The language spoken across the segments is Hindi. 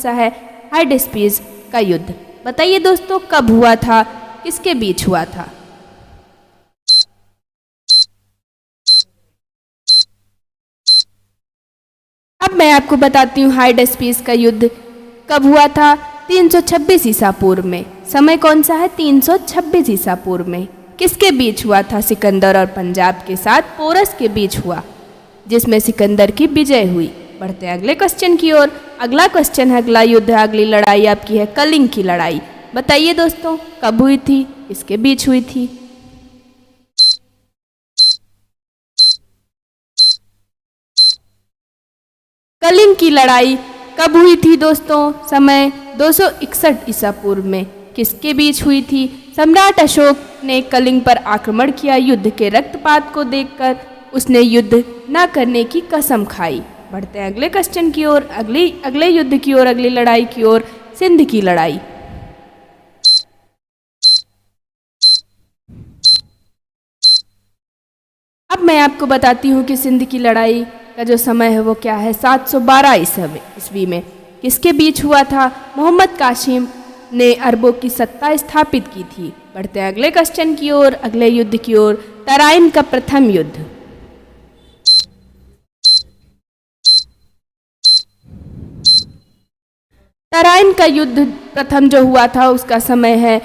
सा है हाइडेस्पीस का युद्ध। बताइए दोस्तों कब हुआ था, किसके बीच हुआ था। अब मैं आपको बताती हूँ हाइडेस्पीस का युद्ध कब हुआ था। 326 ईसा पूर्व में। समय कौन सा है, 326 ईसा पूर्व में। किसके बीच हुआ था, सिकंदर और पंजाब के साथ पोरस के बीच हुआ, जिसमें सिकंदर की विजय हुई। बढ़ते हैं अगले क्वेश्चन की ओर। अगला क्वेश्चन है, अगला युद्ध है, अगली लड़ाई आपकी है कलिंग की लड़ाई। बताइए दोस्तों कब हुई थी, किसके बीच हुई थी। कलिंग की लड़ाई कब हुई थी दोस्तों, समय 261 ईसा पूर्व में। किसके बीच हुई थी। सम्राट अशोक ने कलिंग पर आक्रमण किया। युद्ध के रक्तपात को देखकर उसने युद्ध न करने की कसम खाई। बढ़ते हैं अगले क्वेश्चन की ओर, अगले युद्ध की ओर, अगली लड़ाई की ओर, सिंध की लड़ाई। अब मैं आपको बताती हूँ कि सिंध की लड़ाई का जो समय है वो क्या है, 712 ईस्वी में। किसके बीच हुआ था। मोहम्मद कासिम ने अरबों की सत्ता स्थापित की थी। बढ़ते हैं अगले क्वेश्चन की ओर, अगले युद्ध की ओर, तराइन का प्रथम युद्ध। तराइन का युद्ध प्रथम जो हुआ था उसका समय है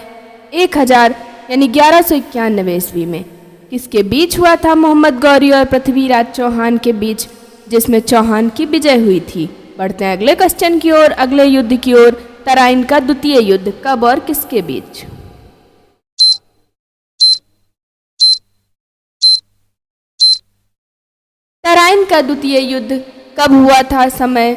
1000 यानी 1191 ईस्वी में। किसके बीच हुआ था। मोहम्मद गौरी और पृथ्वीराज चौहान के बीच, जिसमें चौहान की विजय हुई थी। बढ़ते हैं अगले क्वेश्चन की ओर, अगले युद्ध की ओर, तराइन का द्वितीय युद्ध कब और किसके बीच। तराइन का द्वितीय युद्ध कब हुआ था। समय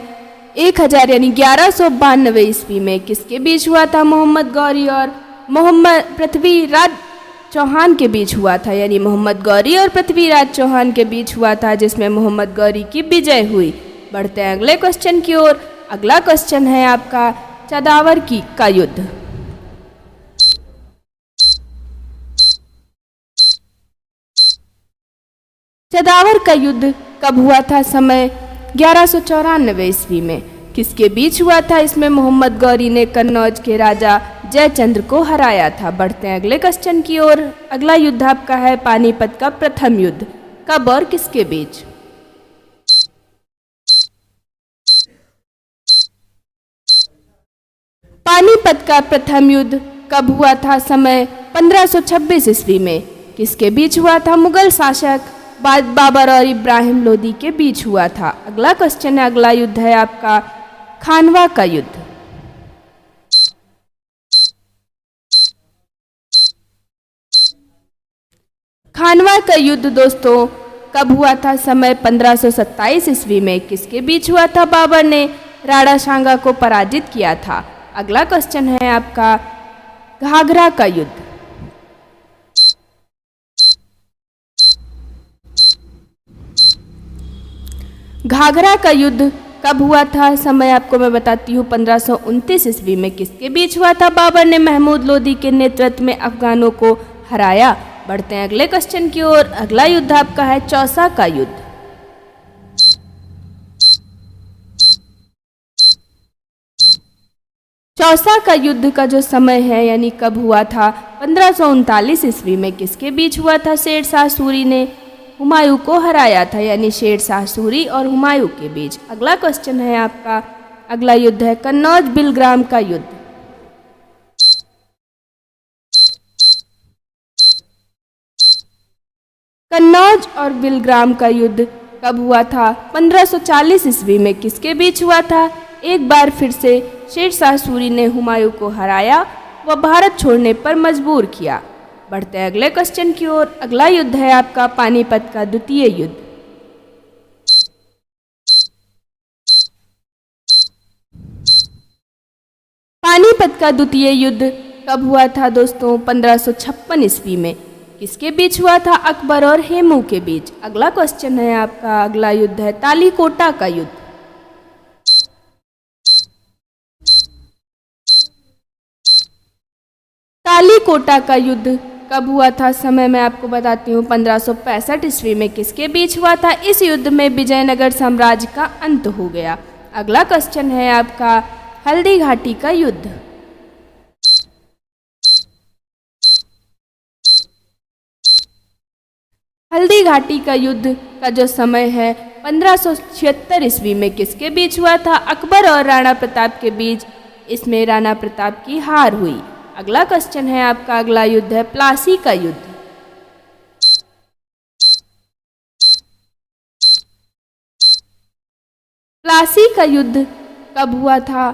1000 यानी 1192 ईस्वी में। किसके बीच हुआ था। मोहम्मद गौरी और मोहम्मद पृथ्वीराज चौहान के बीच हुआ था, यानी मोहम्मद गौरी और पृथ्वीराज चौहान के बीच हुआ था, जिसमें मोहम्मद गौरी की विजय हुई। बढ़ते हैं अगले क्वेश्चन की ओर। अगला क्वेश्चन है आपका चंदावर का युद्ध। चंदावर का युद्ध कब हुआ था। समय 1194 ईस्वी में। किसके बीच हुआ था। इसमें मोहम्मद गौरी ने कन्नौज के राजा जयचंद्र को हराया था। बढ़ते हैं अगले क्वेश्चन की ओर। अगला युद्ध आपका है पानीपत का प्रथम युद्ध कब और किसके बीच। पानीपत का प्रथम युद्ध कब हुआ था। समय 1526 ईस्वी में। किसके बीच हुआ था। मुगल शासक बाबर और इब्राहिम लोदी के बीच हुआ था। अगला क्वेश्चन है, अगला युद्ध है आपका खानवा का युद्ध। खानवा का युद्ध दोस्तों कब हुआ था। समय 1527 ईस्वी में। किसके बीच हुआ था। बाबर ने राणा सांगा को पराजित किया था। अगला क्वेश्चन है आपका घाघरा का युद्ध। घाघरा का युद्ध कब हुआ था। समय आपको मैं बताती हूँ 1529 ईस्वी में। किसके बीच हुआ था। बाबर ने महमूद लोदी के नेतृत्व में अफगानों को हराया। बढ़ते हैं अगले क्वेश्चन की ओर। अगला युद्ध आपका है चौसा का युद्ध। चौसा का युद्ध का जो समय है यानी कब हुआ था। 1539 ईस्वी में। किसके बीच हुआ था। शेरशाह सूरी ने हुमायूं को हराया था, यानी शेरशाह सूरी और हुमायूं के बीच। अगला क्वेश्चन है आपका, अगला युद्ध है कन्नौज बिलग्राम का युद्ध। कन्नौज और बिलग्राम का युद्ध कब हुआ था। 1540 ईस्वी में। किसके बीच हुआ था। एक बार फिर से शेरशाह सूरी ने हुमायूं को हराया व भारत छोड़ने पर मजबूर किया। बढ़ते हैं अगले क्वेश्चन की ओर। अगला युद्ध है आपका पानीपत का द्वितीय युद्ध। पानीपत का द्वितीय युद्ध कब हुआ था दोस्तों। 1556 ईस्वी में। किसके बीच हुआ था। अकबर और हेमू के बीच। अगला क्वेश्चन है आपका, अगला युद्ध है तालीकोटा का युद्ध। तालीकोटा का युद्ध कब हुआ था। समय मैं आपको बताती हूँ 1565 ईस्वी में। किसके बीच हुआ था। इस युद्ध में विजयनगर साम्राज्य का अंत हो गया। अगला क्वेश्चन है आपका हल्दी घाटी का युद्ध। हल्दी घाटी का युद्ध का जो समय है 1576 ईस्वी में किसके बीच हुआ था? अकबर और राणा प्रताप के बीच। इसमें राणा प्रताप की हार हुई। अगला क्वेश्चन है आपका, अगला युद्ध है प्लासी का युद्ध। प्लासी का युद्ध कब हुआ था?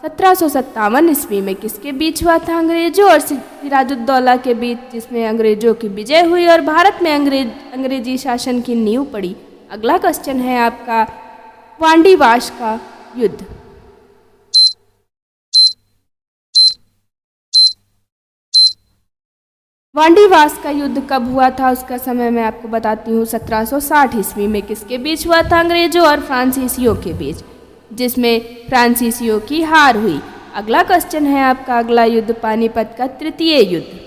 1757 ईस्वी में किसके बीच हुआ था? अंग्रेजों और सिराजुद्दौला के बीच, जिसमें अंग्रेजों की विजय हुई और भारत में अंग्रेजी शासन की नींव पड़ी। अगला क्वेश्चन है आपका, वांडीवाश का युद्ध। वांडीवास का युद्ध कब हुआ था? उसका समय मैं आपको बताती हूँ। 1760 ईस्वी में किसके बीच हुआ था? अंग्रेजों और फ्रांसीसियों के बीच, जिसमें फ्रांसीसियों की हार हुई। अगला क्वेश्चन है आपका, अगला युद्ध पानीपत का तृतीय युद्ध।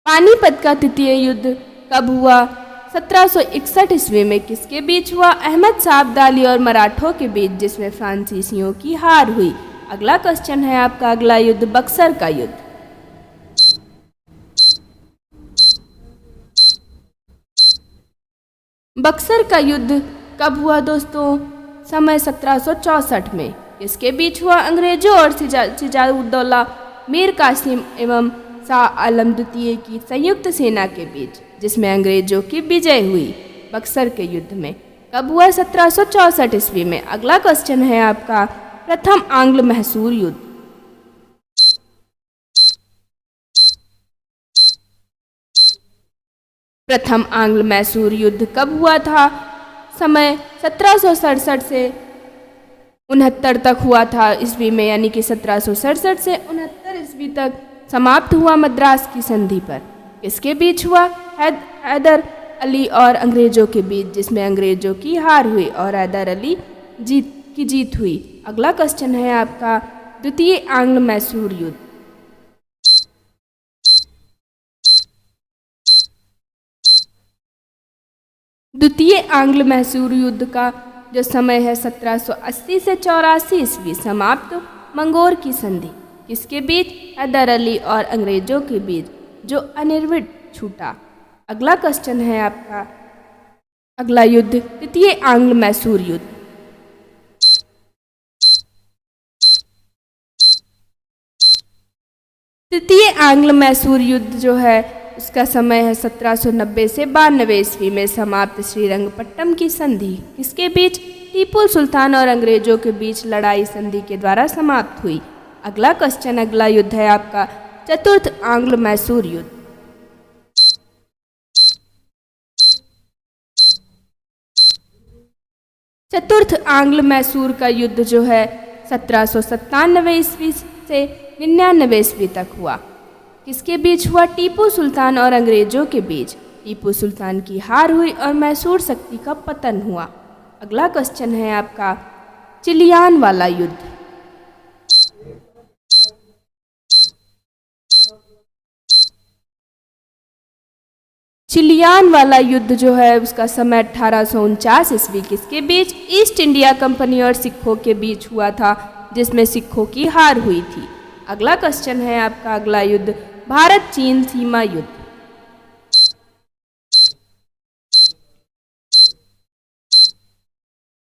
पानीपत का तृतीय युद्ध कब हुआ? 1761 ईस्वी में किसके बीच हुआ? अहमद शाह अब्दाली और मराठों के बीच, जिसमें फ्रांसीसियों की हार हुई। अगला क्वेश्चन है आपका, अगला युद्ध बक्सर का युद्ध। बक्सर का युद्ध कब हुआ दोस्तों? समय 1764 में। किसके बीच हुआ? अंग्रेजों और सिराजुद्दौला, मीर कासिम एवं शाह आलम द्वितीय की संयुक्त सेना के बीच, जिसमें अंग्रेजों की विजय हुई। बक्सर के युद्ध में कब हुआ? 1764 ईस्वी में। अगला क्वेश्चन है आपका, प्रथम आंग्ल मैसूर युद्ध। प्रथम आंग्ल मैसूर युद्ध कब हुआ था? समय 1767 से 69 तक हुआ था ईस्वी में, यानी कि 1767 से 69 ईस्वी तक समाप्त हुआ मद्रास की संधि पर। किसके बीच हुआ? हैदर अली और अंग्रेजों के बीच, जिसमें अंग्रेजों की हार हुई और हैदर अली की जीत हुई। अगला क्वेश्चन है आपका, द्वितीय आंग्ल मैसूर युद्ध। द्वितीय आंग्ल मैसूर युद्ध का जो समय है 1780 से 84 ईस्वी, समाप्त मंगोर की संधि। किसके बीच? हैदर अली और अंग्रेजों के बीच, जो अनिर्णित छूटा। अगला क्वेश्चन है आपका, अगला युद्ध तृतीय आंग्ल मैसूर युद्ध। तृतीय आंग्ल मैसूर युद्ध जो है उसका समय है 1790 से 92 ईस्वी में, समाप्त श्रीरंगपट्टम की संधि। किसके बीच? टीपू सुल्तान और अंग्रेजों के बीच लड़ाई संधि के द्वारा समाप्त हुई। अगला क्वेश्चन, अगला युद्ध है आपका चतुर्थ आंग्ल मैसूर युद्ध। चतुर्थ आंग्ल मैसूर का युद्ध जो है 1797 ईस्वी से 99 ईस्वी तक हुआ। किसके बीच हुआ? टीपू सुल्तान और अंग्रेजों के बीच। टीपू सुल्तान की हार हुई और मैसूर शक्ति का पतन हुआ। अगला क्वेश्चन है आपका चिलियान वाला युद्ध। चिलियान वाला युद्ध जो है उसका समय 1849 ईस्वी किसके बीच? ईस्ट इंडिया कंपनी और सिखों के बीच हुआ था, जिसमें सिखों की हार हुई थी। अगला क्वेश्चन है आपका, अगला युद्ध भारत चीन सीमा युद्ध।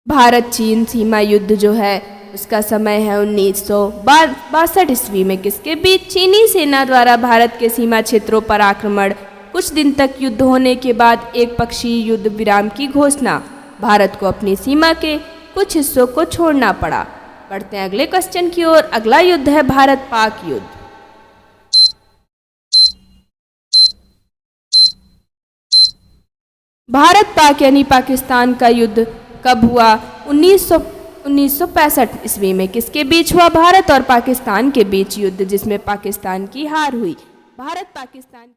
भारत चीन सीमा युद्ध जो है उसका समय है 1962 ईस्वी में। किसके बीच? चीनी सेना द्वारा भारत के सीमा क्षेत्रों पर आक्रमण। कुछ दिन तक युद्ध होने के बाद एक पक्षीय युद्ध विराम की घोषणा। भारत को अपनी सीमा के कुछ हिस्सों को छोड़ना पड़ा। बढ़ते हैं अगले क्वेश्चन की ओर। अगला युद्ध है भारत पाक युद्ध। भारत पाक यानी पाकिस्तान का युद्ध कब हुआ? 1965 ईस्वी में। किसके बीच हुआ? भारत और पाकिस्तान के बीच युद्ध, जिसमें पाकिस्तान की हार हुई। भारत पाकिस्तान